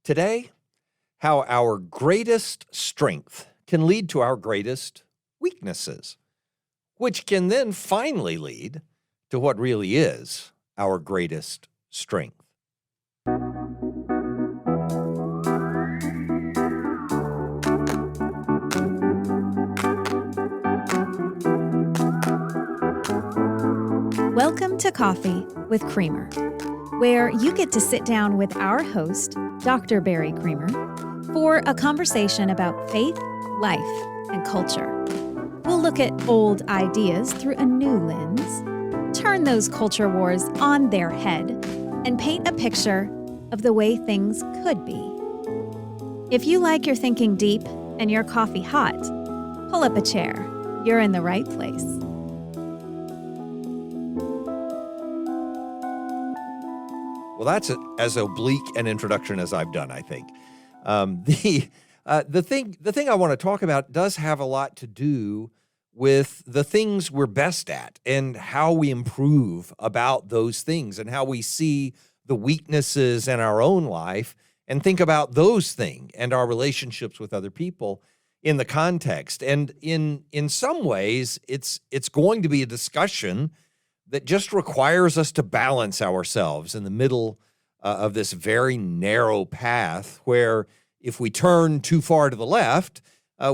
Today, how our greatest strength can lead to our greatest weaknesses, which can then finally lead to what really is our greatest strength. Welcome to Coffee with Creamer, where you get to sit down with our host, Dr. Barry Creamer, for a conversation about faith, life, and culture. We'll look at old ideas through a new lens, turn those culture wars on their head, and paint a picture of the way things could be. If you like your thinking deep and your coffee hot, pull up a chair. You're in the right place. Well, that's as oblique an introduction as I've done, I think. The thing I want to talk about does have a lot to do with the things we're best at and how we improve about those things and how we see the weaknesses in our own life and think about those things and our relationships with other people in the context. And in some ways, it's going to be a discussion that just requires us to balance ourselves in the middle of this very narrow path where if we turn too far to the left,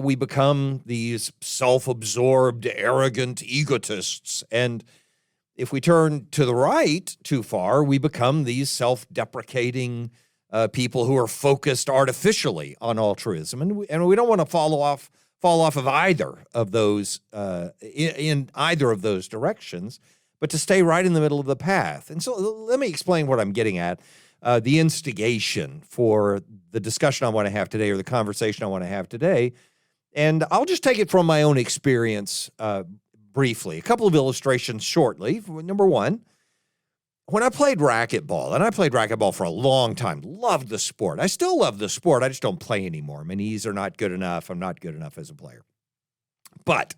we become these self-absorbed, arrogant egotists. And if we turn to the right too far, we become these self-deprecating people who are focused artificially on altruism. And we don't want to fall off of either of those, in either of those directions, but to stay right in the middle of the path. And so let me explain what I'm getting at. The instigation for the discussion I want to have today or the conversation I want to have today. And I'll just take it from my own experience briefly. A couple of illustrations shortly. Number one, when I played racquetball, and I played racquetball for a long time, loved the sport. I still love the sport. I just don't play anymore. My knees are not good enough. I'm not good enough as a player. But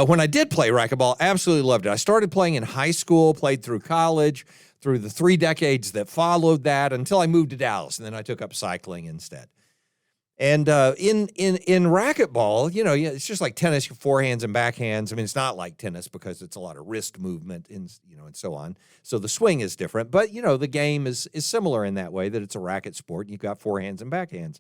when I did play racquetball, absolutely loved it. I started playing in high school, played through college, through the 3 decades that followed that until I moved to Dallas, and then I took up cycling instead. And in racquetball, you know, it's just like tennis, forehands and backhands. I mean, it's not like tennis because it's a lot of wrist movement and so on. So the swing is different, but the game is similar in that way that it's a racket sport. You've got forehands and backhands,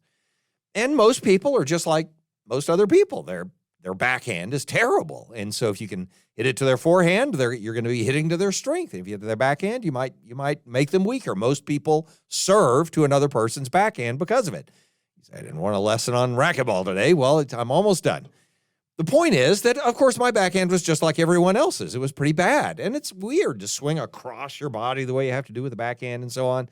and most people are just like most other people. Their backhand is terrible. And so if you can hit it to their forehand, you're going to be hitting to their strength. If you hit to their backhand, you might make them weaker. Most people serve to another person's backhand because of it. I didn't want a lesson on racquetball today. Well, I'm almost done. The point is that, of course, my backhand was just like everyone else's. It was pretty bad. And it's weird to swing across your body the way you have to do with the backhand and so on.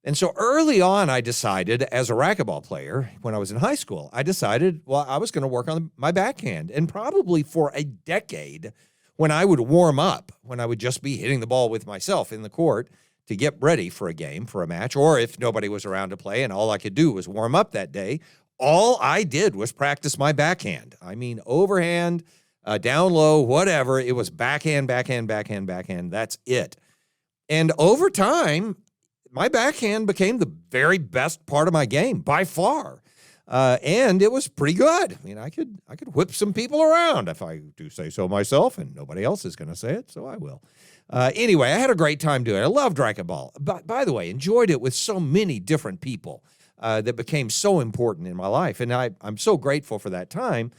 And so early on, I decided as a racquetball player, when I was in high school, I decided, well, I was going to work on my backhand. And probably for a decade, when I would warm up, when I would just be hitting the ball with myself in the court to get ready for a game, for a match, or if nobody was around to play and all I could do was warm up that day, all I did was practice my backhand. I mean, overhand, down low, whatever. It was backhand, backhand, backhand, backhand. That's it. And over time, my backhand became the very best part of my game by far. And it was pretty good. I mean, I could whip some people around if I do say so myself, and nobody else is going to say it, so I will. Anyway, I had a great time doing it. I loved racquetball. But by the way, enjoyed it with so many different people that became so important in my life. And I'm so grateful for that time.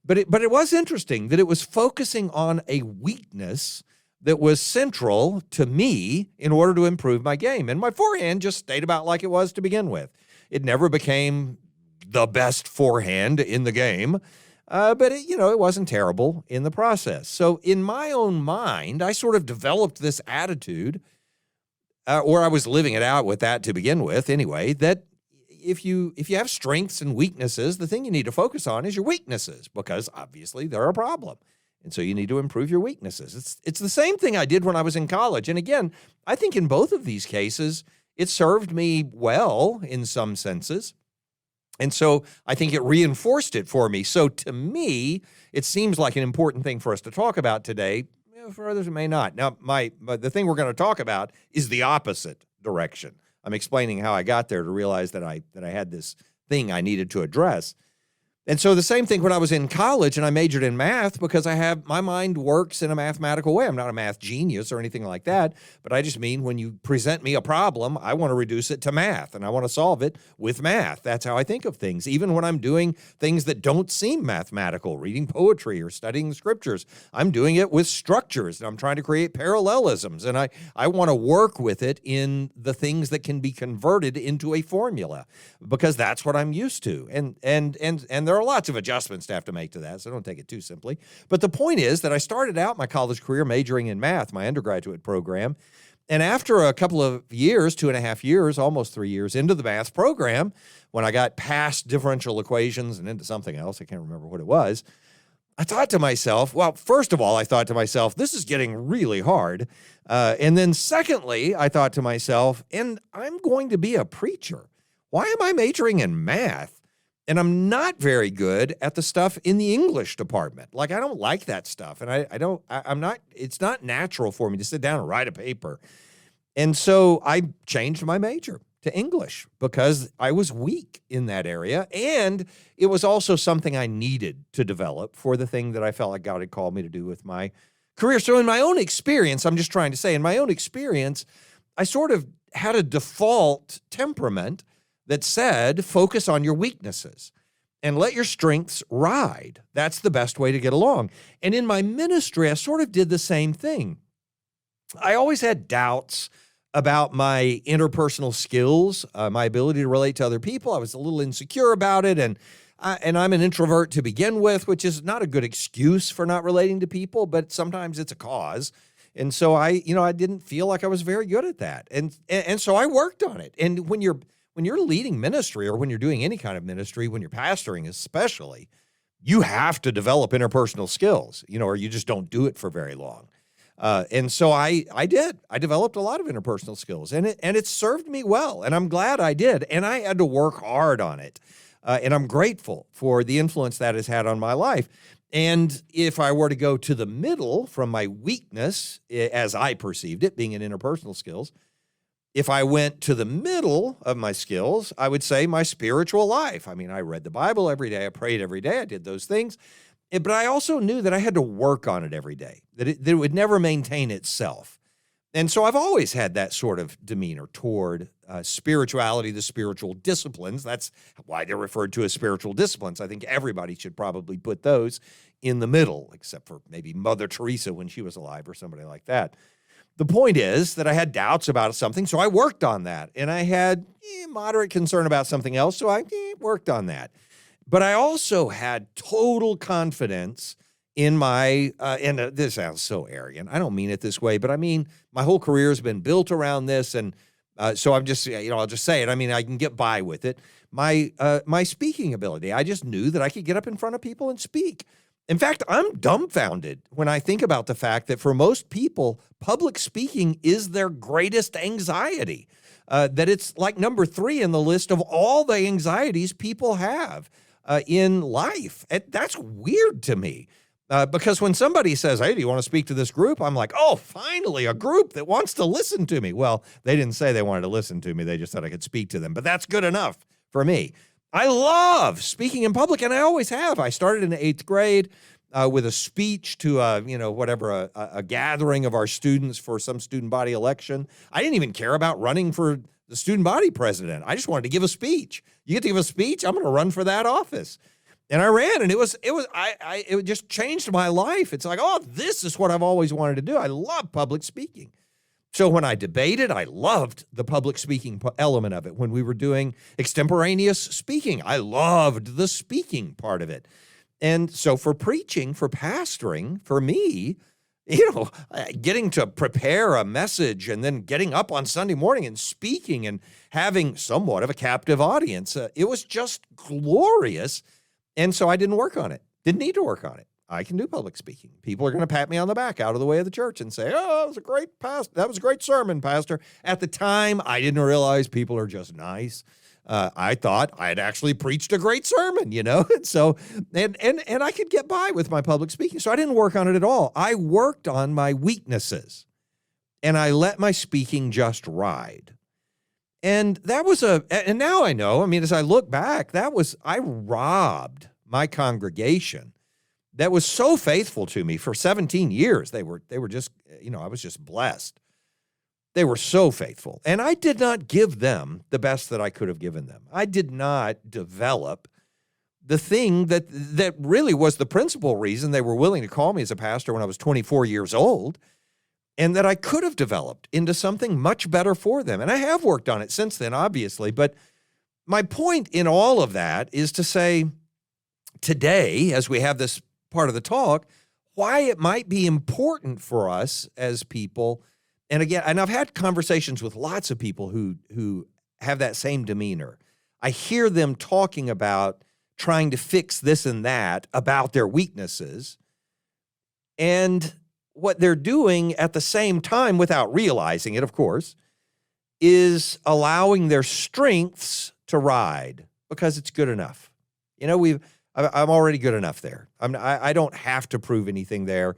But it was interesting that it was focusing on a weakness that was central to me in order to improve my game. And my forehand just stayed about like it was to begin with. It never became the best forehand in the game, but it wasn't terrible in the process. So in my own mind, I sort of developed this attitude, or I was living it out with that to begin with anyway, that if you have strengths and weaknesses, the thing you need to focus on is your weaknesses, because obviously they're a problem. And so you need to improve your weaknesses. It's the same thing I did when I was in college. And again, I think in both of these cases, it served me well in some senses. And so I think it reinforced it for me. So to me, it seems like an important thing for us to talk about today. For others, it may not. Now, the thing we're going to talk about is the opposite direction I'm explaining how I got there to realize that I had this thing I needed to address. And so the same thing when I was in college and I majored in math because my mind works in a mathematical way. I'm not a math genius or anything like that, but I just mean when you present me a problem, I want to reduce it to math and I want to solve it with math. That's how I think of things. Even when I'm doing things that don't seem mathematical, reading poetry or studying the scriptures, I'm doing it with structures and I'm trying to create parallelisms. And I want to work with it in the things that can be converted into a formula because that's what I'm used to. And there are lots of adjustments to have to make to that, so don't take it too simply. But the point is that I started out my college career majoring in math, my undergraduate program, and after a couple of years, 2.5 years, almost 3 years into the math program, when I got past differential equations and into something else, I can't remember what it was, I thought to myself, well, first of all, I thought to myself, this is getting really hard. And then secondly, I thought to myself, and I'm going to be a preacher. Why am I majoring in math? And I'm not very good at the stuff in the English department. Like, I don't like that stuff. And it's not natural for me to sit down and write a paper. And so I changed my major to English because I was weak in that area. And it was also something I needed to develop for the thing that I felt like God had called me to do with my career. So in my own experience, I'm just trying to say, in my own experience, I sort of had a default temperament that said, focus on your weaknesses and let your strengths ride. That's the best way to get along. And in my ministry, I sort of did the same thing. I always had doubts about my interpersonal skills, my ability to relate to other people. I was a little insecure about it, and I'm an introvert to begin with, which is not a good excuse for not relating to people, but sometimes it's a cause. And so I didn't feel like I was very good at that. And so I worked on it. And when you're leading ministry or when you're doing any kind of ministry, when you're pastoring especially, you have to develop interpersonal skills, or you just don't do it for very long. And so I did. I developed a lot of interpersonal skills, and it served me well, and I'm glad I did. And I had to work hard on it, and I'm grateful for the influence that has had on my life. And if I were to go to the middle from my weakness, as I perceived it, being in interpersonal skills, if I went to the middle of my skills, I would say my spiritual life. I mean, I read the Bible every day. I prayed every day. I did those things. But I also knew that I had to work on it every day, that it would never maintain itself. And so I've always had that sort of demeanor toward spirituality, the spiritual disciplines. That's why they're referred to as spiritual disciplines. I think everybody should probably put those in the middle, except for maybe Mother Teresa when she was alive or somebody like that. The point is that I had doubts about something, so I worked on that. And I had moderate concern about something else, so I worked on that. But I also had total confidence in my, and this sounds so arrogant. I don't mean it this way, but I mean, my whole career has been built around this. And so I'm just, I'll just say it. I mean, I can get by with it. My speaking ability, I just knew that I could get up in front of people and speak. In fact, I'm dumbfounded when I think about the fact that for most people, public speaking is their greatest anxiety, that it's like number 3 in the list of all the anxieties people have in life. And that's weird to me because when somebody says, hey, do you want to speak to this group? I'm like, oh, finally, a group that wants to listen to me. Well, they didn't say they wanted to listen to me. They just said I could speak to them, but that's good enough for me. I love speaking in public, and I always have. I started in the 8th grade with a speech to, a gathering of our students for some student body election. I didn't even care about running for the student body president. I just wanted to give a speech. You get to give a speech? I'm going to run for that office. And I ran, and it just changed my life. It's like, oh, this is what I've always wanted to do. I love public speaking. So when I debated, I loved the public speaking element of it. When we were doing extemporaneous speaking, I loved the speaking part of it. And so for preaching, for pastoring, for me, getting to prepare a message and then getting up on Sunday morning and speaking and having somewhat of a captive audience, it was just glorious. And so I didn't work on it, didn't need to work on it. I can do public speaking. People are going to pat me on the back out of the way of the church and say, oh, that was a great sermon, Pastor. At the time, I didn't realize people are just nice. I thought I had actually preached a great sermon, and so, and I could get by with my public speaking. So I didn't work on it at all. I worked on my weaknesses and I let my speaking just ride. And that was and now I know, I mean, as I look back, I robbed my congregation that was so faithful to me for 17 years. They were just, I was just blessed. They were so faithful. And I did not give them the best that I could have given them. I did not develop the thing that really was the principal reason they were willing to call me as a pastor when I was 24 years old, and that I could have developed into something much better for them. And I have worked on it since then, obviously. But my point in all of that is to say today, as we have this part of the talk, why it might be important for us as people. And again, and I've had conversations with lots of people who have that same demeanor. I hear them talking about trying to fix this and that about their weaknesses. And what they're doing at the same time, without realizing it, of course, is allowing their strengths to ride because it's good enough. I'm already good enough there. I don't have to prove anything there.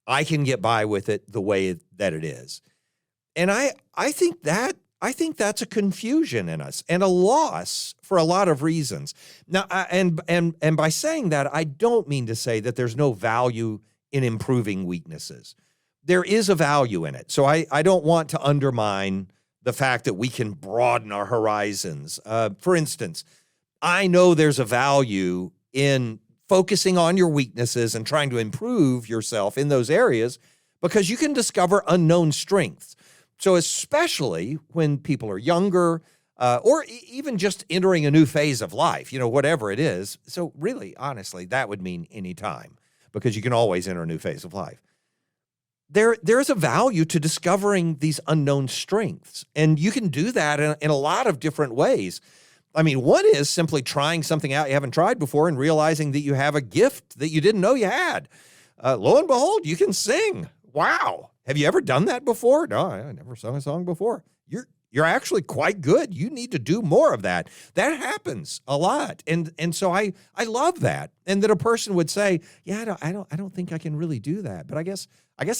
I can get by with it the way that it is. And I think that's a confusion in us and a loss for a lot of reasons. Now, and by saying that, I don't mean to say that there's no value in improving weaknesses. There is a value in it. So I don't want to undermine the fact that we can broaden our horizons. For instance, I know there's a value in focusing on your weaknesses and trying to improve yourself in those areas because you can discover unknown strengths. So especially when people are younger or even just entering a new phase of life, whatever it is. So really, honestly, that would mean any time because you can always enter a new phase of life. There's a value to discovering these unknown strengths, and you can do that in a lot of different ways. I mean, one is simply trying something out you haven't tried before and realizing that you have a gift that you didn't know you had. Lo and behold, you can sing. Wow. Have you ever done that before? No, I never sung a song before. You're actually quite good. You need to do more of that. That happens a lot. And so I love that. And that a person would say, yeah, I don't think I can really do that. But I guess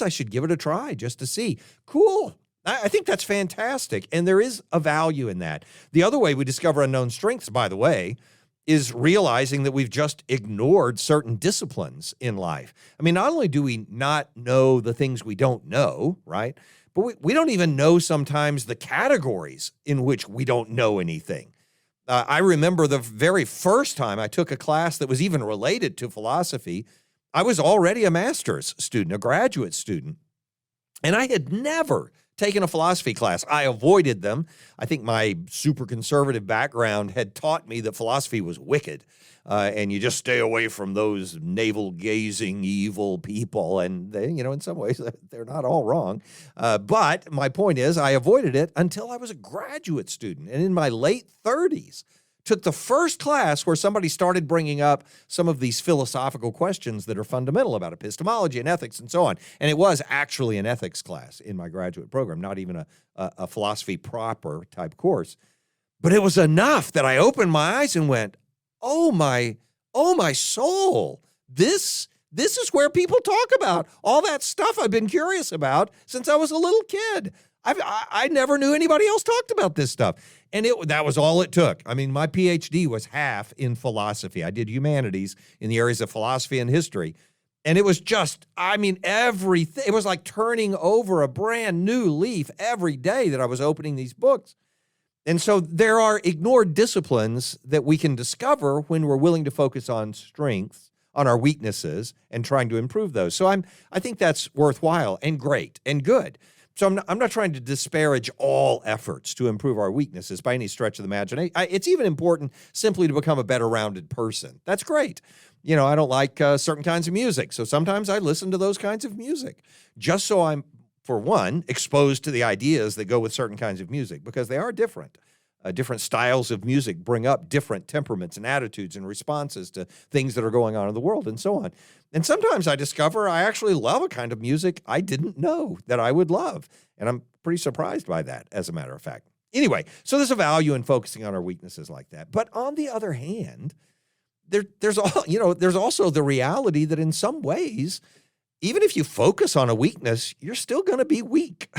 I should give it a try just to see. Cool. I think that's fantastic. And there is a value in that. The other way we discover unknown strengths, by the way, is realizing that we've just ignored certain disciplines in life. I mean, not only do we not know the things we don't know, right? But we don't even know sometimes the categories in which we don't know anything. I remember the very first time I took a class that was even related to philosophy, I was already a master's student, a graduate student, and I had never taken a philosophy class. I avoided them. I think my super conservative background had taught me that philosophy was wicked, and you just stay away from those navel-gazing evil people. And they, in some ways, they're not all wrong. But my point is, I avoided it until I was a graduate student, and in my late 30s, took the first class where somebody started bringing up some of these philosophical questions that are fundamental about epistemology and ethics and so on. And it was actually an ethics class in my graduate program, not even a philosophy proper type course. But it was enough that I opened my eyes and went, oh my soul, this is where people talk about all that stuff I've been curious about since I was a little kid. I never knew anybody else talked about this stuff. And that was all it took. I mean, my PhD was half in philosophy. I did humanities in the areas of philosophy and history. And it was just, everything. It was like turning over a brand new leaf every day that I was opening these books. And so there are ignored disciplines that we can discover when we're willing to focus on strengths, on our weaknesses, and trying to improve those. So I think that's worthwhile and great and good. So I'm not trying to disparage all efforts to improve our weaknesses by any stretch of the imagination. It's even important simply to become a better rounded person. That's great. I don't like certain kinds of music, so sometimes I listen to those kinds of music just so I'm, for one, exposed to the ideas that go with certain kinds of music because they are different. Different styles of music bring up different temperaments and attitudes and responses to things that are going on in the world and so on. And sometimes I discover I actually love a kind of music I didn't know that I would love. And I'm pretty surprised by that, as a matter of fact. Anyway, so there's a value in focusing on our weaknesses like that. But on the other hand, there's also the reality that in some ways, even if you focus on a weakness, you're still going to be weak.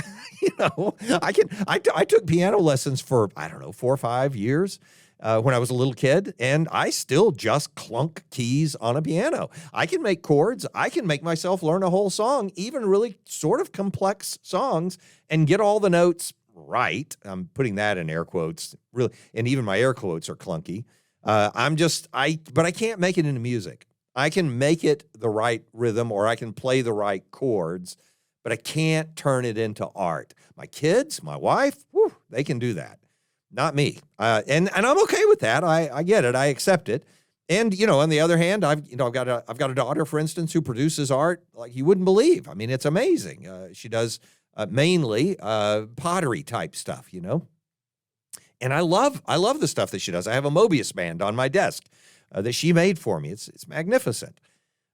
I took piano lessons for, I don't know, 4 or 5 years when I was a little kid, and I still just clunk keys on a piano. I can make chords. I can make myself learn a whole song, even really sort of complex songs, and get all the notes right. I'm putting that in air quotes, really, and even my air quotes are clunky. But I can't make it into music. I can make it the right rhythm, or I can play the right chords, but I can't turn it into art. My kids, my wife, they can do that. Not me. And I'm okay with that. I get it. I accept it. And, on the other hand, I've got a daughter, for instance, who produces art like you wouldn't believe. I mean, it's amazing. She does mainly pottery type stuff, And I love the stuff that she does. I have a Mobius band on my desk that she made for me. It's magnificent.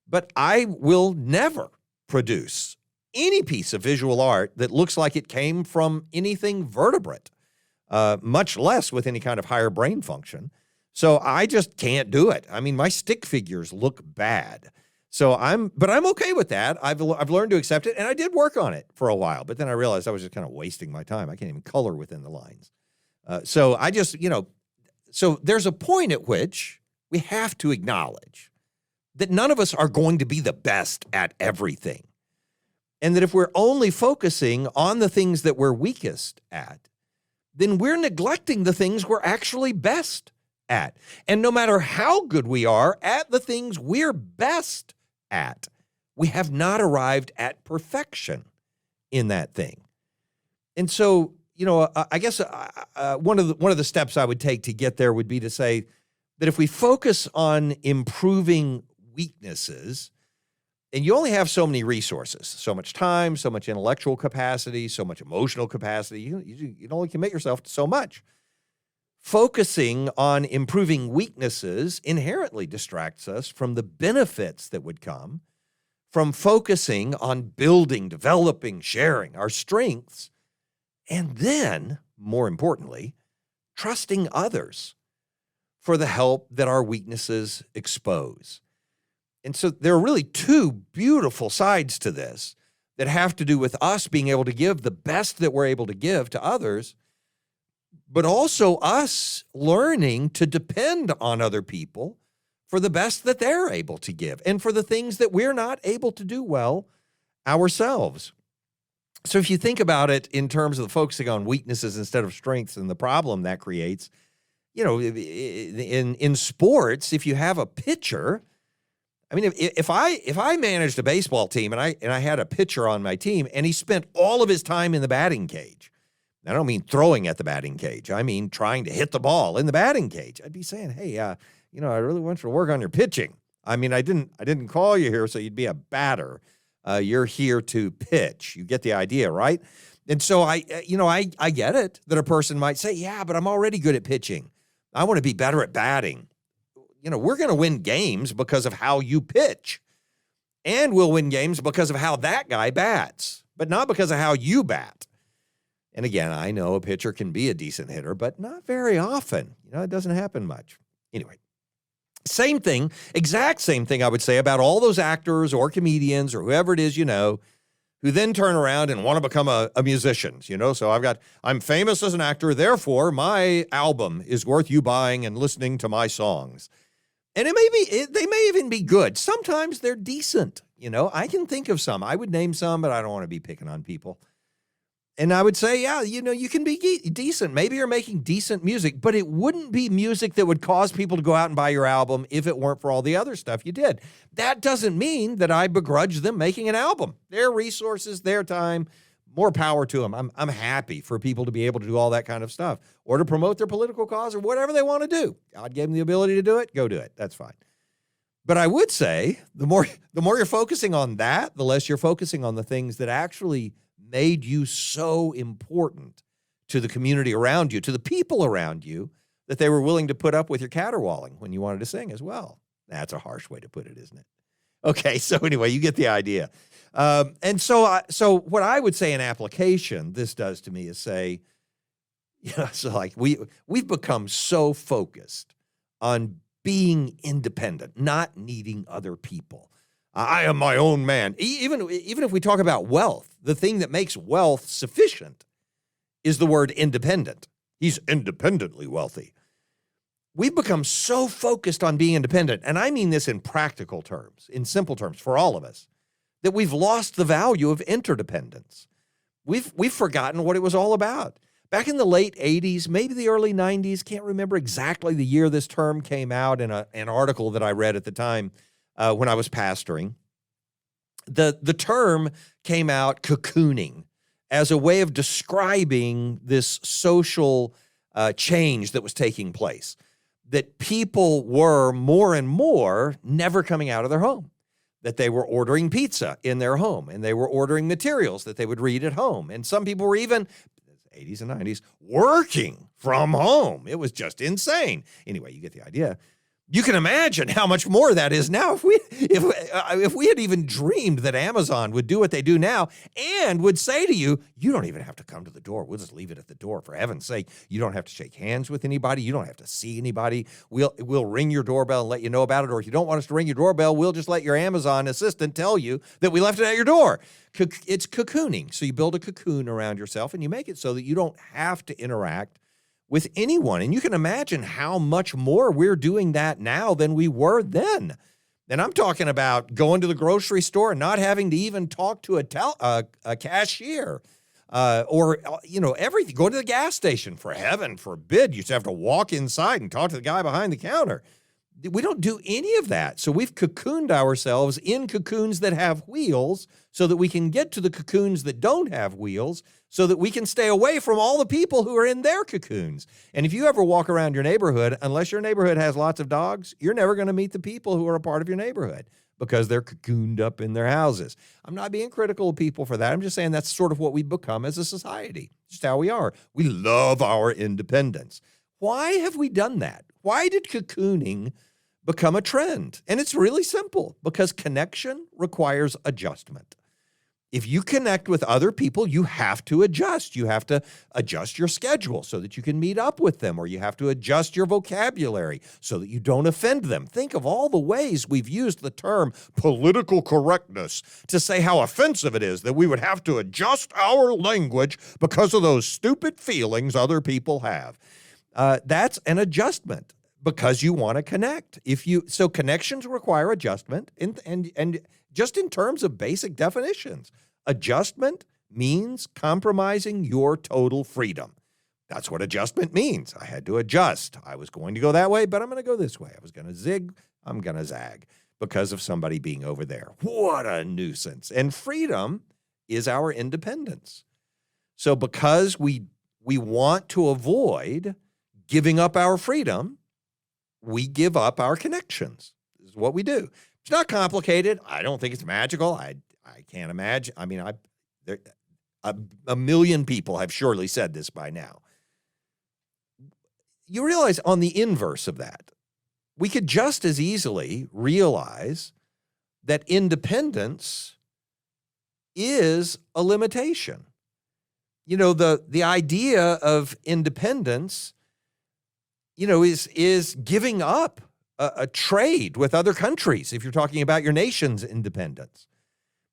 But I will never produce any piece of visual art that looks like it came from anything vertebrate, much less with any kind of higher brain function. So I just can't do it. I mean, my stick figures look bad. But I'm okay with that. I've learned to accept it, and I did work on it for a while. But then I realized I was just kind of wasting my time. I can't even color within the lines. So I just, so there's a point at which we have to acknowledge that none of us are going to be the best at everything. And that if we're only focusing on the things that we're weakest at, then we're neglecting the things we're actually best at. And no matter how good we are at the things we're best at, we have not arrived at perfection in that thing. And so, I guess one of the steps I would take to get there would be to say that if we focus on improving weaknesses, and you only have so many resources, so much time, so much intellectual capacity, so much emotional capacity, you only commit yourself to so much. Focusing on improving weaknesses inherently distracts us from the benefits that would come from focusing on building, developing, sharing our strengths, and then, more importantly, trusting others for the help that our weaknesses expose. And so there are really two beautiful sides to this that have to do with us being able to give the best that we're able to give to others, but also us learning to depend on other people for the best that they're able to give and for the things that we're not able to do well ourselves. So if you think about it in terms of focusing on weaknesses instead of strengths and the problem that creates, in sports, if you have a pitcher, I mean, if I managed a baseball team and I had a pitcher on my team and he spent all of his time in the batting cage, I don't mean throwing at the batting cage. I mean trying to hit the ball in the batting cage. I'd be saying, hey, I really want you to work on your pitching. I mean, I didn't call you here so you'd be a batter. You're here to pitch. You get the idea, right? And so I get it that a person might say, yeah, but I'm already good at pitching. I want to be better at batting. We're going to win games because of how you pitch. And we'll win games because of how that guy bats, but not because of how you bat. And again, I know a pitcher can be a decent hitter, but not very often. It doesn't happen much. Anyway, same thing, exact same thing I would say about all those actors or comedians or whoever it is, who then turn around and want to become a musician, So I'm famous as an actor, therefore my album is worth you buying and listening to my songs. And they may even be good. Sometimes they're decent, I can think of some. I would name some, but I don't want to be picking on people. And I would say, yeah, you can be decent. Maybe you're making decent music, but it wouldn't be music that would cause people to go out and buy your album if it weren't for all the other stuff you did. That doesn't mean that I begrudge them making an album. Their resources, their time, more power to them. I'm happy for people to be able to do all that kind of stuff or to promote their political cause or whatever they want to do. God gave them the ability to do it. Go do it. That's fine. But I would say the more you're focusing on that, the less you're focusing on the things that actually made you so important to the community around you, to the people around you, that they were willing to put up with your caterwauling when you wanted to sing as well. That's a harsh way to put it, isn't it? Okay, so anyway, you get the idea. And so what I would say in application, this does to me is say, so like we've become so focused on being independent, not needing other people. I am my own man. Even if we talk about wealth, the thing that makes wealth sufficient is the word independent. He's independently wealthy. We've become so focused on being independent, and I mean this in practical terms, in simple terms for all of us, that we've lost the value of interdependence. We've forgotten what it was all about. Back in the late 80s, maybe the early 90s, can't remember exactly the year this term came out in an article that I read at the time when I was pastoring. The term came out, cocooning, as a way of describing this social change that was taking place, that people were more and more never coming out of their home, that they were ordering pizza in their home, and they were ordering materials that they would read at home. And some people were even, 80s and 90s, working from home. It was just insane. Anyway, you get the idea. You can imagine how much more that is now if we had even dreamed that Amazon would do what they do now and would say to you, you don't even have to come to the door. We'll just leave it at the door. For heaven's sake, you don't have to shake hands with anybody. You don't have to see anybody. We'll ring your doorbell and let you know about it. Or if you don't want us to ring your doorbell, we'll just let your Amazon assistant tell you that we left it at your door. It's cocooning. So you build a cocoon around yourself and you make it so that you don't have to interact with anyone. And you can imagine how much more we're doing that now than we were then. And I'm talking about going to the grocery store and not having to even talk to a cashier or everything. Go to the gas station, for heaven forbid. You just have to walk inside and talk to the guy behind the counter. We don't do any of that. So we've cocooned ourselves in cocoons that have wheels so that we can get to the cocoons that don't have wheels so that we can stay away from all the people who are in their cocoons. And if you ever walk around your neighborhood, unless your neighborhood has lots of dogs, you're never going to meet the people who are a part of your neighborhood because they're cocooned up in their houses. I'm not being critical of people for that. I'm just saying that's sort of what we've become as a society. Just how we are. We love our independence. Why have we done that? Why did cocooning become a trend? And it's really simple, because connection requires adjustment. If you connect with other people, you have to adjust. You have to adjust your schedule so that you can meet up with them, or you have to adjust your vocabulary so that you don't offend them. Think of all the ways we've used the term political correctness to say how offensive it is that we would have to adjust our language because of those stupid feelings other people have. That's an adjustment because you want to connect. So connections require adjustment, and just in terms of basic definitions, adjustment means compromising your total freedom. That's what adjustment means. I had to adjust. I was going to go that way, but I'm going to go this way. I was going to zig, I'm going to zag because of somebody being over there. What a nuisance. And freedom is our independence. So because we want to avoid giving up our freedom, we give up our connections. This is what we do. It's not complicated. I don't think it's magical. I can't imagine. I mean, a million people have surely said this by now. You realize on the inverse of that, we could just as easily realize that independence is a limitation. You know, the idea of independence, is giving up a trade with other countries. If you're talking about your nation's independence,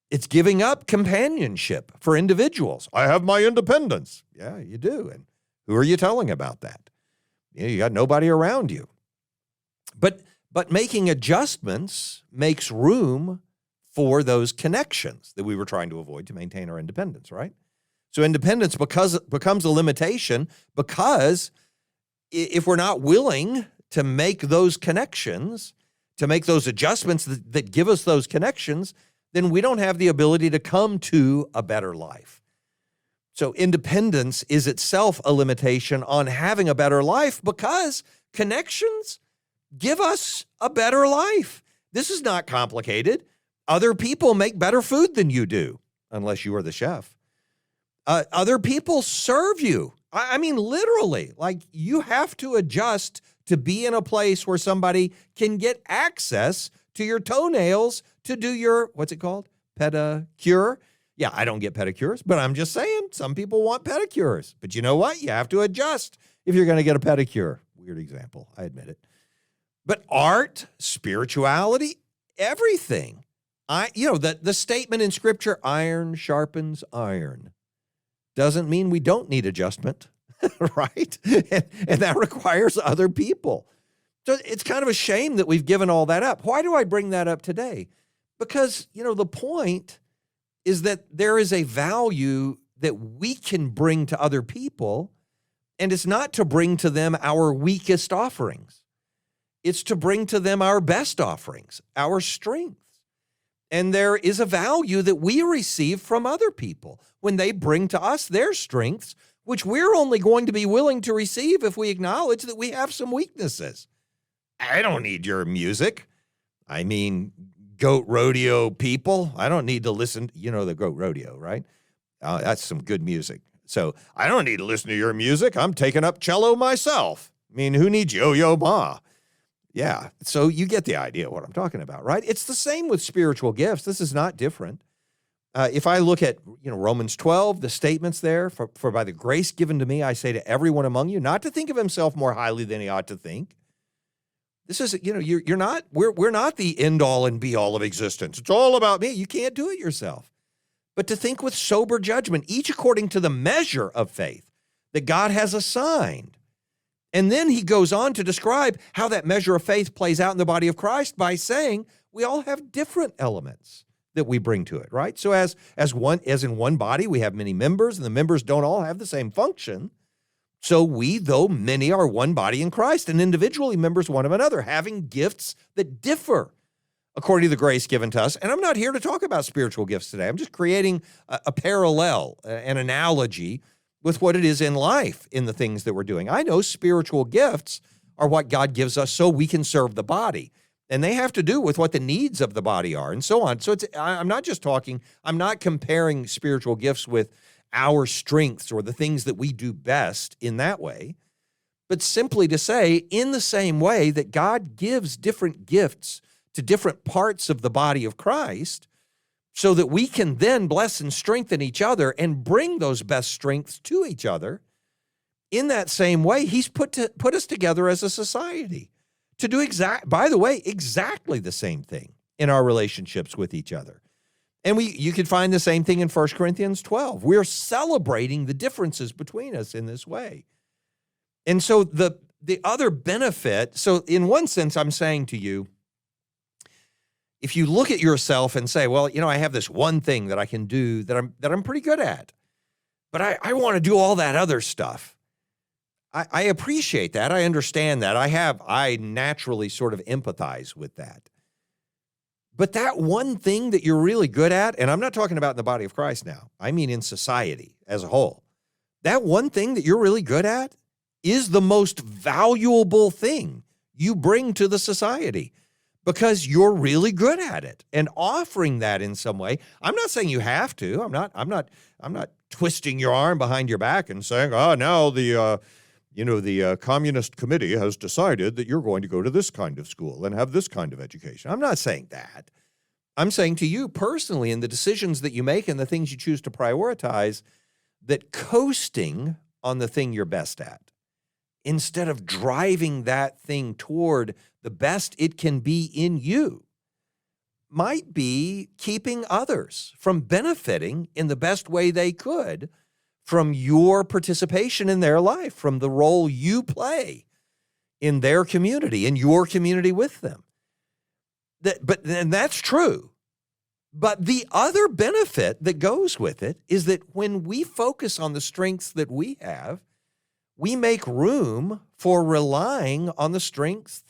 it's giving up companionship for individuals. I have my independence. Yeah, you do. And who are you telling about that? You got nobody around you. But making adjustments makes room for those connections that we were trying to avoid to maintain our independence, right? So independence becomes a limitation because if we're not willing to make those connections, to make those adjustments that give us those connections, then we don't have the ability to come to a better life. So independence is itself a limitation on having a better life because connections give us a better life. This is not complicated. Other people make better food than you do, unless you are the chef. Other people serve you. I mean, literally, like you have to adjust to be in a place where somebody can get access to your toenails to do your, what's it called? Pedicure? Yeah, I don't get pedicures, but I'm just saying some people want pedicures. But you know what? You have to adjust if you're going to get a pedicure. Weird example, I admit it. But art, spirituality, everything. The statement in Scripture, iron sharpens iron, doesn't mean we don't need adjustment, right? And that requires other people. So it's kind of a shame that we've given all that up. Why do I bring that up today? Because, the point is that there is a value that we can bring to other people, and it's not to bring to them our weakest offerings. It's to bring to them our best offerings, our strengths. And there is a value that we receive from other people when they bring to us their strengths, which we're only going to be willing to receive if we acknowledge that we have some weaknesses. I don't need your music. I mean, goat rodeo people. I don't need to listen. The goat rodeo, right? That's some good music. So I don't need to listen to your music. I'm taking up cello myself. I mean, who needs Yo-Yo Ma? Yeah. So you get the idea of what I'm talking about, right? It's the same with spiritual gifts. This is not different. If I look at, Romans 12, the statements there, for by the grace given to me, I say to everyone among you, not to think of himself more highly than he ought to think. This is, we're not the end all and be all of existence. It's all about me. You can't do it yourself. But to think with sober judgment, each according to the measure of faith that God has assigned. And then he goes on to describe how that measure of faith plays out in the body of Christ by saying we all have different elements that we bring to it, right? So as in one body, we have many members, and the members don't all have the same function. So we, though many, are one body in Christ, and individually members one of another, having gifts that differ according to the grace given to us. And I'm not here to talk about spiritual gifts today. I'm just creating a parallel, an analogy with what it is in life in the things that we're doing. I know spiritual gifts are what God gives us so we can serve the body. And they have to do with what the needs of the body are and so on. So I'm not comparing spiritual gifts with our strengths or the things that we do best in that way, but simply to say, in the same way that God gives different gifts to different parts of the body of Christ, so that we can then bless and strengthen each other and bring those best strengths to each other. In that same way, he's put us together as a society to do exactly the same thing in our relationships with each other. And you could find the same thing in 1 Corinthians 12. We're celebrating the differences between us in this way. And so the other benefit, so in one sense, I'm saying to you, if you look at yourself and say, well, I have this one thing that I can do that I'm pretty good at, but I want to do all that other stuff. I appreciate that. I understand that. I naturally sort of empathize with that. But that one thing that you're really good at, and I'm not talking about in the body of Christ now, I mean in society as a whole, that one thing that you're really good at is the most valuable thing you bring to the society because you're really good at it. And offering that in some way, I'm not saying you have to. I'm not twisting your arm behind your back and saying, oh, now the Communist Committee has decided that you're going to go to this kind of school and have this kind of education. I'm not saying that. I'm saying to you personally, in the decisions that you make and the things you choose to prioritize, that coasting on the thing you're best at, instead of driving that thing toward the best it can be in you, might be keeping others from benefiting in the best way they could from your participation in their life, from the role you play in their community, in your community with them. And that's true. But the other benefit that goes with it is that when we focus on the strengths that we have, we make room for relying on the strengths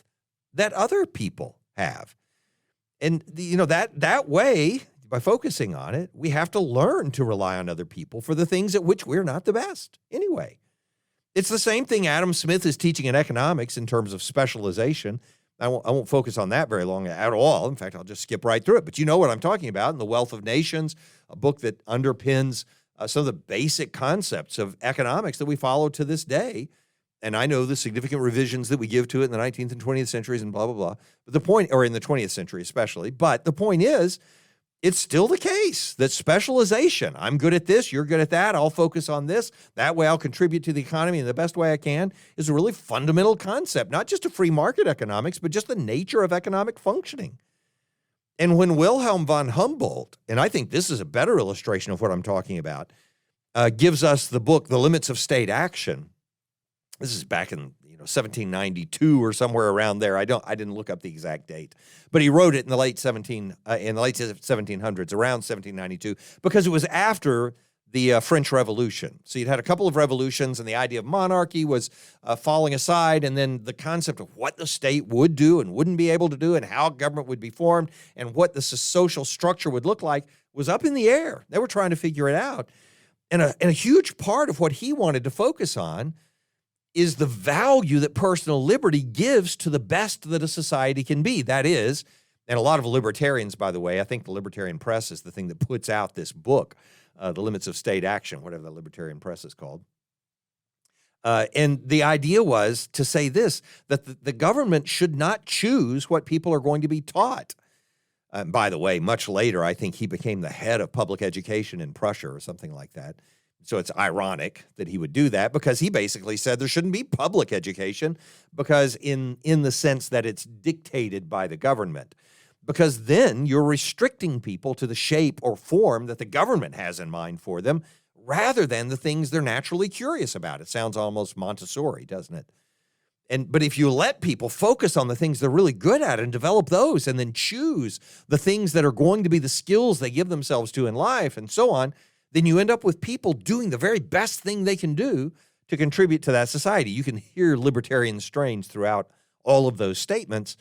that other people have. And that way, by focusing on it, we have to learn to rely on other people for the things at which we're not the best anyway. It's the same thing Adam Smith is teaching in economics in terms of specialization. I won't focus on that very long at all. In fact, I'll just skip right through it. But you know what I'm talking about in The Wealth of Nations, a book that underpins some of the basic concepts of economics that we follow to this day. And I know the significant revisions that we give to it in the 19th and 20th centuries and blah, blah, blah. But the point, or in the 20th century especially, but the point is, it's still the case that specialization, I'm good at this, you're good at that, I'll focus on this, that way I'll contribute to the economy in the best way I can, is a really fundamental concept, not just of free market economics, but just the nature of economic functioning. And when Wilhelm von Humboldt, and I think this is a better illustration of what I'm talking about, gives us the book, The Limits of State Action. This is back in 1792 or somewhere around there. I didn't look up the exact date, but he wrote it in the late 1700s, around 1792, because it was after the French Revolution. So you'd had a couple of revolutions, and the idea of monarchy was falling aside, and then the concept of what the state would do and wouldn't be able to do, and how government would be formed, and what the social structure would look like was up in the air. They were trying to figure it out. And a huge part of what he wanted to focus on is the value that personal liberty gives to the best that a society can be. That is, and a lot of libertarians, by the way, I think the Libertarian Press is the thing that puts out this book, The Limits of State Action, whatever the Libertarian Press is called. And the idea was to say this, that the government should not choose what people are going to be taught. By the way, much later, I think he became the head of public education in Prussia or something like that. So it's ironic that he would do that, because he basically said there shouldn't be public education, because in the sense that it's dictated by the government, because then you're restricting people to the shape or form that the government has in mind for them, rather than the things they're naturally curious about. It sounds almost Montessori, doesn't it? But if you let people focus on the things they're really good at and develop those, and then choose the things that are going to be the skills they give themselves to in life and so on, then you end up with people doing the very best thing they can do to contribute to that society. You can hear libertarian strains throughout all of those statements,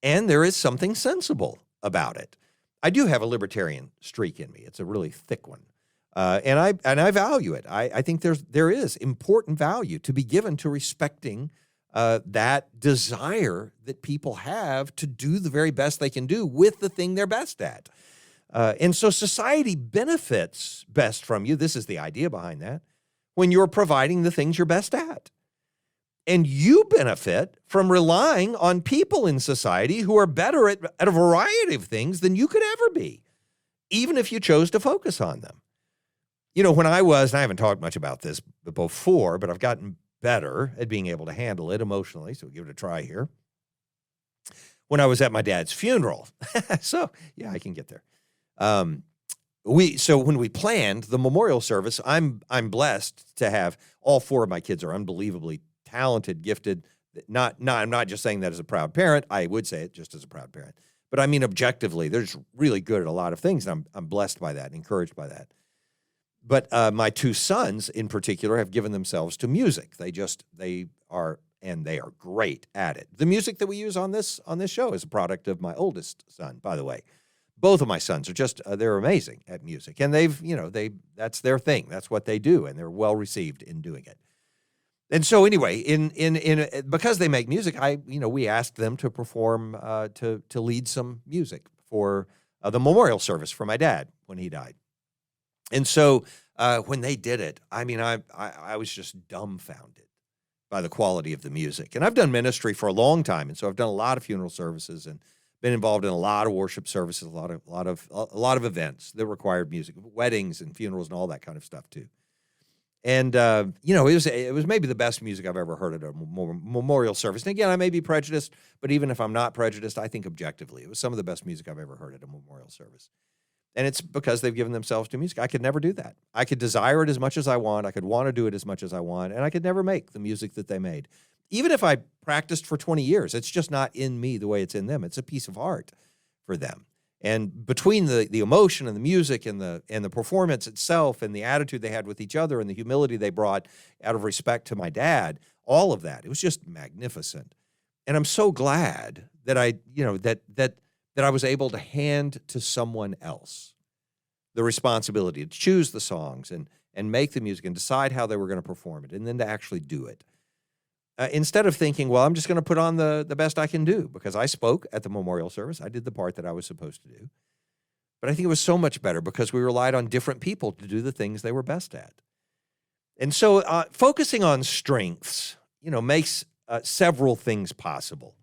and there is something sensible about it. I do have a libertarian streak in me. It's a really thick one, and I value it. I think there is important value to be given to respecting that desire that people have to do the very best they can do with the thing they're best at. And so society benefits best from you. This is the idea behind that, when you're providing the things you're best at. And you benefit from relying on people in society who are better at a variety of things than you could ever be, even if you chose to focus on them. When I was, and I haven't talked much about this before, but I've gotten better at being able to handle it emotionally, so we'll give it a try here. When I was at my dad's funeral, so yeah, I can get there. So when we planned the memorial service, I'm blessed to have all four of my kids are unbelievably talented, gifted. I'm not just saying that as a proud parent. I would say it just as a proud parent, but I mean objectively, they're just really good at a lot of things, and I'm blessed by that and encouraged by that. But my two sons in particular have given themselves to music. They are great at it. The music that we use on this show is a product of my oldest son, by the way. Both of my sons are just, they're amazing at music, and that's their thing. That's what they do, and they're well received in doing it. And so anyway, because they make music, we asked them to perform, to lead some music for the memorial service for my dad when he died. And so when they did it, I was just dumbfounded by the quality of the music. And I've done ministry for a long time, and so I've done a lot of funeral services and been involved in a lot of worship services, a lot of events that required music, weddings and funerals and all that kind of stuff too. And it was maybe the best music I've ever heard at a memorial service. And again, I may be prejudiced, but even if I'm not prejudiced, I think objectively it was some of the best music I've ever heard at a memorial service. And it's because they've given themselves to music. I could never do that. I could desire it as much as I want. I could want to do it as much as I want, and I could never make the music that they made. Even if I practiced for 20 years, it's just not in me the way it's in them. It's a piece of art for them. And between the emotion and the music and the performance itself and the attitude they had with each other and the humility they brought out of respect to my dad, all of that, it was just magnificent. And I'm so glad that that I was able to hand to someone else the responsibility to choose the songs and make the music and decide how they were going to perform it, and then to actually do it. Instead of thinking, well, I'm just going to put on the best I can do, because I spoke at the memorial service. I did the part that I was supposed to do. But I think it was so much better because we relied on different people to do the things they were best at. And so focusing on strengths, makes several things possible,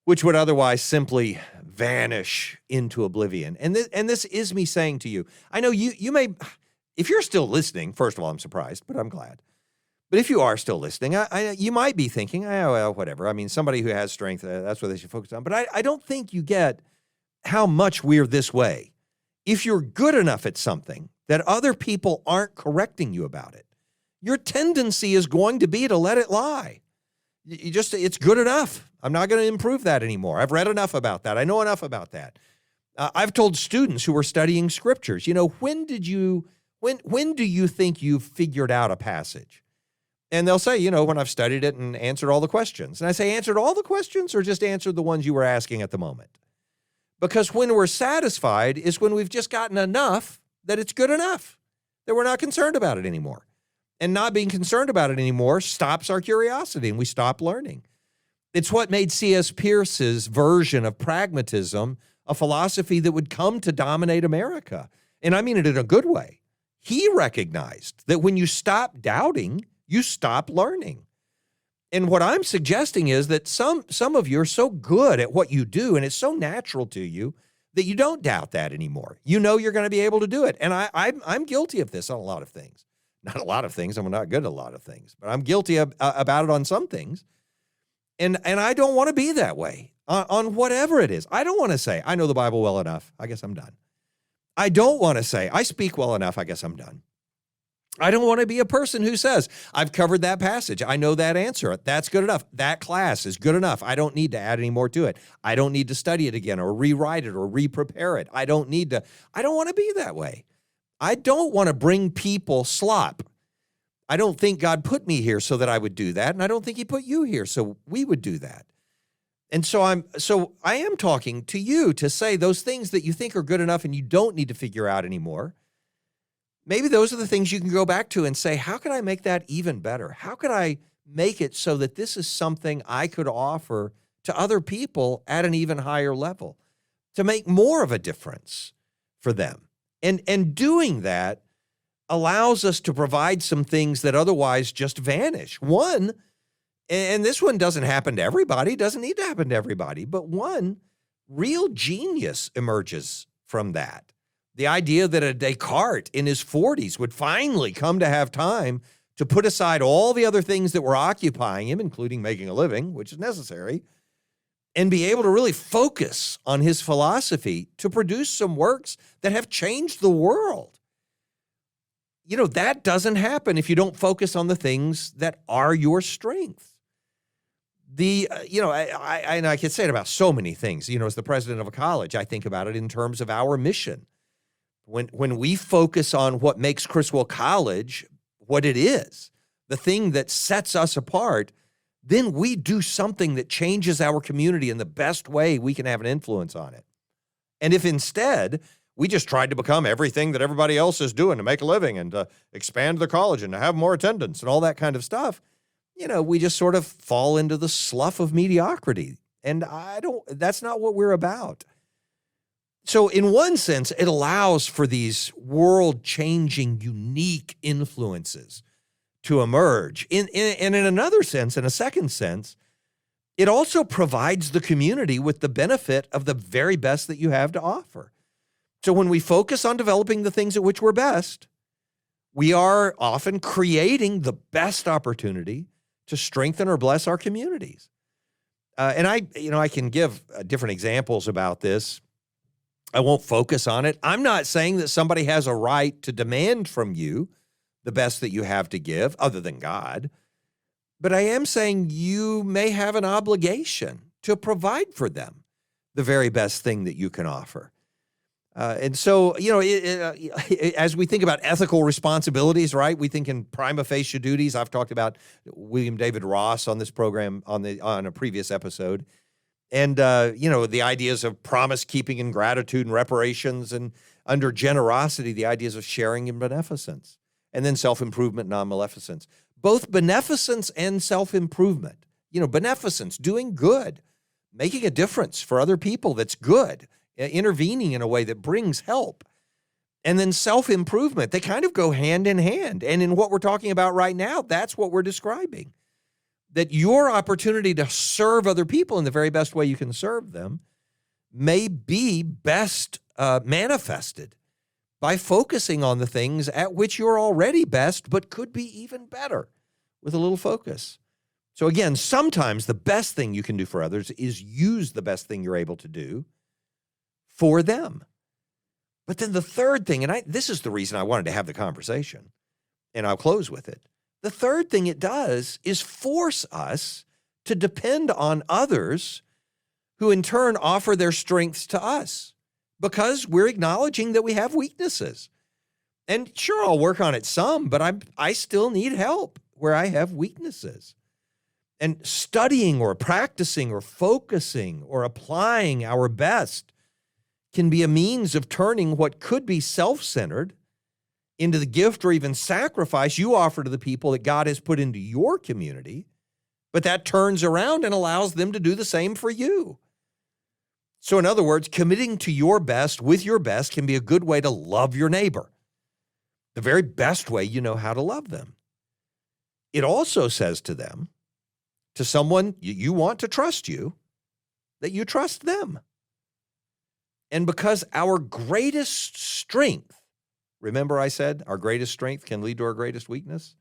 which would otherwise simply vanish into oblivion. And this is me saying to you, I know you may, if you're still listening, first of all, I'm surprised, but I'm glad. But if you are still listening, you might be thinking, oh, well, whatever. I mean, somebody who has strength, that's what they should focus on. But I don't think you get how much we're this way. If you're good enough at something that other people aren't correcting you about it, your tendency is going to be to let it lie. It's good enough. I'm not going to improve that anymore. I've read enough about that. I know enough about that. I've told students who are studying scriptures, when do you think you've figured out a passage? And they'll say, when I've studied it and answered all the questions. And I say, answered all the questions or just answered the ones you were asking at the moment? Because when we're satisfied is when we've just gotten enough that it's good enough, that we're not concerned about it anymore. And not being concerned about it anymore stops our curiosity and we stop learning. It's what made C.S. Peirce's version of pragmatism a philosophy that would come to dominate America. And I mean it in a good way. He recognized that when you stop doubting, you stop learning. And what I'm suggesting is that some of you are so good at what you do, and it's so natural to you that you don't doubt that anymore. You know you're going to be able to do it. And I'm guilty of this on a lot of things. Not a lot of things. I'm not good at a lot of things. But I'm guilty about it on some things. And I don't want to be that way on whatever it is. I don't want to say, I know the Bible well enough. I guess I'm done. I don't want to say, I speak well enough. I guess I'm done. I don't want to be a person who says, I've covered that passage. I know that answer. That's good enough. That class is good enough. I don't need to add any more to it. I don't need to study it again or rewrite it or re-prepare it. I don't want to be that way. I don't want to bring people slop. I don't think God put me here so that I would do that. And I don't think he put you here so we would do that. And so I am talking to you to say those things that you think are good enough and you don't need to figure out anymore. Maybe those are the things you can go back to and say, how can I make that even better? How can I make it so that this is something I could offer to other people at an even higher level to make more of a difference for them? And doing that allows us to provide some things that otherwise just vanish. One, and this one doesn't happen to everybody, doesn't need to happen to everybody, but one, real genius emerges from that. The idea that a Descartes in his 40s would finally come to have time to put aside all the other things that were occupying him, including making a living, which is necessary, and be able to really focus on his philosophy to produce some works that have changed the world. That doesn't happen if you don't focus on the things that are your strength. I could say it about so many things. As the president of a college, I think about it in terms of our mission. When we focus on what makes Criswell College what it is, the thing that sets us apart, then we do something that changes our community in the best way we can have an influence on it. And if instead we just tried to become everything that everybody else is doing to make a living and to expand the college and to have more attendance and all that kind of stuff, we just sort of fall into the slough of mediocrity. And that's not what we're about. So in one sense, it allows for these world-changing, unique influences to emerge. And in another sense, in a second sense, it also provides the community with the benefit of the very best that you have to offer. So when we focus on developing the things at which we're best, we are often creating the best opportunity to strengthen or bless our communities. And I can give different examples about this. I won't focus on it. I'm not saying that somebody has a right to demand from you the best that you have to give, other than God. But I am saying you may have an obligation to provide for them the very best thing that you can offer. And so, as we think about ethical responsibilities, right, we think in prima facie duties. I've talked about William David Ross on this program on a previous episode. And, the ideas of promise keeping and gratitude and reparations, and under generosity, the ideas of sharing and beneficence, and then self-improvement, non-maleficence. Both beneficence and self-improvement, beneficence, doing good, making a difference for other people that's good, intervening in a way that brings help. And then self-improvement, they kind of go hand in hand. And in what we're talking about right now, that's what we're describing. That your opportunity to serve other people in the very best way you can serve them may be best manifested by focusing on the things at which you're already best, but could be even better with a little focus. So again, sometimes the best thing you can do for others is use the best thing you're able to do for them. But then the third thing, and this is the reason I wanted to have the conversation, and I'll close with it. The third thing it does is force us to depend on others who in turn offer their strengths to us because we're acknowledging that we have weaknesses. And sure, I'll work on it some, but I still need help where I have weaknesses. And studying or practicing or focusing or applying our best can be a means of turning what could be self-centered into the gift or even sacrifice you offer to the people that God has put into your community, but that turns around and allows them to do the same for you. So in other words, committing to your best with your best can be a good way to love your neighbor, the very best way you know how to love them. It also says to them, to someone you want to trust you, that you trust them. And because our greatest strength, remember I said our greatest strength can lead to our greatest weakness?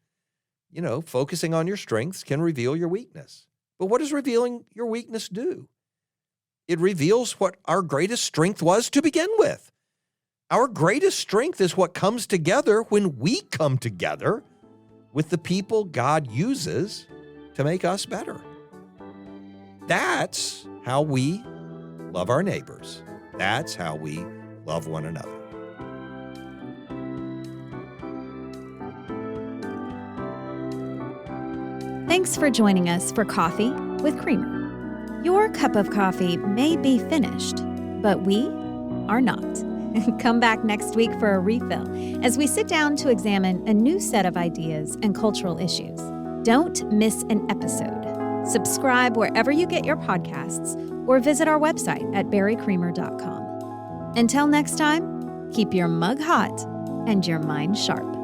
You know, focusing on your strengths can reveal your weakness. But what does revealing your weakness do? It reveals what our greatest strength was to begin with. Our greatest strength is what comes together when we come together with the people God uses to make us better. That's how we love our neighbors. That's how we love one another. Thanks for joining us for Coffee with Creamer. Your cup of coffee may be finished, but we are not. Come back next week for a refill as we sit down to examine a new set of ideas and cultural issues. Don't miss an episode. Subscribe wherever you get your podcasts or visit our website at barrycreamer.com. Until next time, keep your mug hot and your mind sharp.